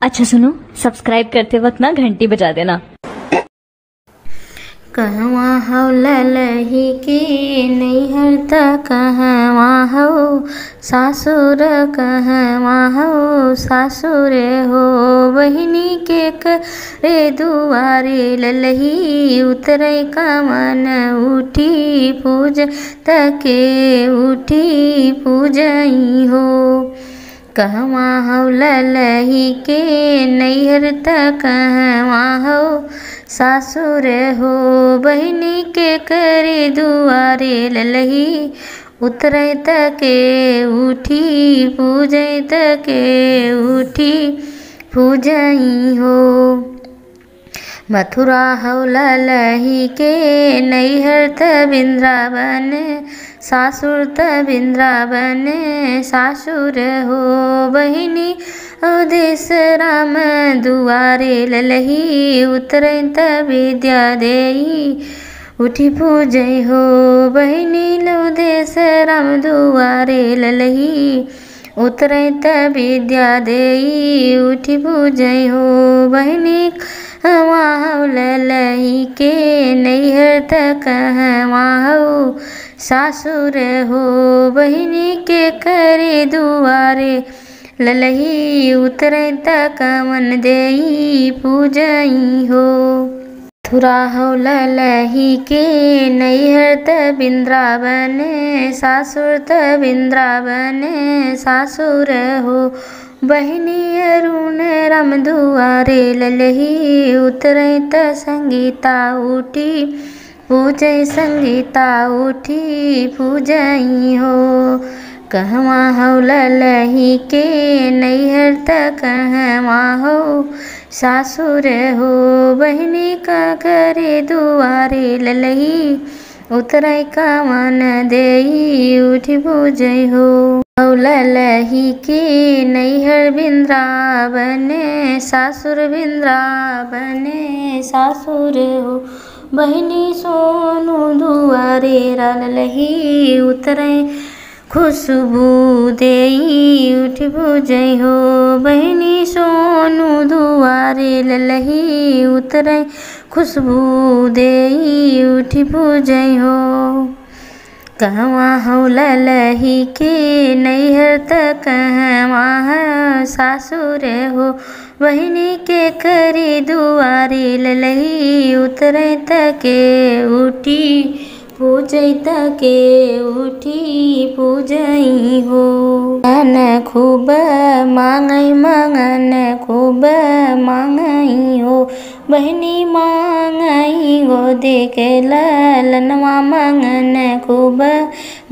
अच्छा सुनो, सब्सक्राइब करते वक्त ना घंटी बजा देना। कहवा हो ललही के नैहर त कहवा हो सासुर, कहवा हो सासुर हो बहिनी के करे दुआरे ललही उतरे कमन उठी पूज तके उठी पूजई हो। कहवा हो ललही के नैहर त कहवा हो सासुर हो बहिनी के करे दुआरे ललही उतरे तके उठी पूजे तके उठी पूजई हो। मथुरा हो ललही के नैहर त वृंदावन सासुर त वृंदावन सासुर हो बहिनी अवधेश राम दुआरे ललही उतरे त विद्या देई उठी पूजई हो बहिनी अवधेश राम दुआरे ललही उतरे त विद्या देई उठी पूजई हो बहिनी। कहवा हो ललही के नैहर त कहवा हो सासुर हो बहिनी के करे दुआरे ललही उतरे त कमन देई पूजई हो। मथुरा हो ललही के नैहर त वृंदावन सासुर त वृंदावन सासुर हो बहिनी अरुण राम दुआरे ललही उतरे त संगीता उठी पूजई संगीता उठी पूजई हो। कहवा हो ललही के नैहर त कहवा हो सासुर हो बहिनी का करे दुआरे ललही उतरे कमन देई उठी पूजई हो। ललही के नैहर वृंदावन सासुर वृंदावन सासुर हो बहिनी सोनू दुआरे ललही उतरे खुशबू देई उठी पूजई हो बहिनी सोनू दुआरे ललही उतरे खुशबू देई उठी पूजई हो। कहवा हो ललही के नैहर त कहवा हो सासुर हो बहिनी के करे दुआरे ललही उतरे तके उठी पूजई तके उठी पूजई हो। मंगन खूब मांगई मंगन खूब मांगई हो बहिनी मांगई गो देके ललनवा मंगन खूब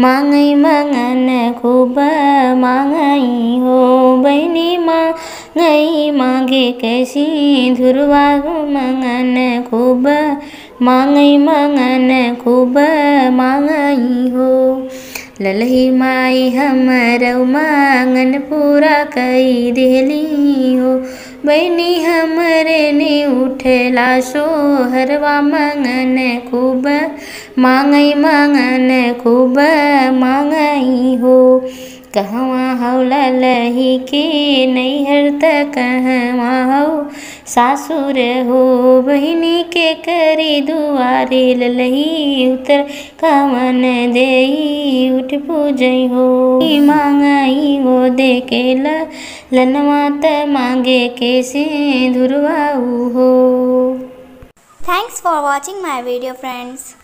मांगई मंगन खूब मांगई हो बहिनी मांगई मांगे कैसी धुरवा मंगन खूब मांगई मंगन खूब मांगई हो। ललही माई हमरऊ मांगन पूरा कई देली हो बहिनी हमरे ने उठला सोहरवा मंगन खूब मांगई मंगन खूब मांगई हो। कहवा हो ललही के नैहर त कहवा हो सासुर हो बहिनी के करे दुआरे ललही उतर कमन देई उठ पूजई हो। मांगई गो देके लनवा त मांगे के सिंदूरवा हो। Thanks for watching my video, friends.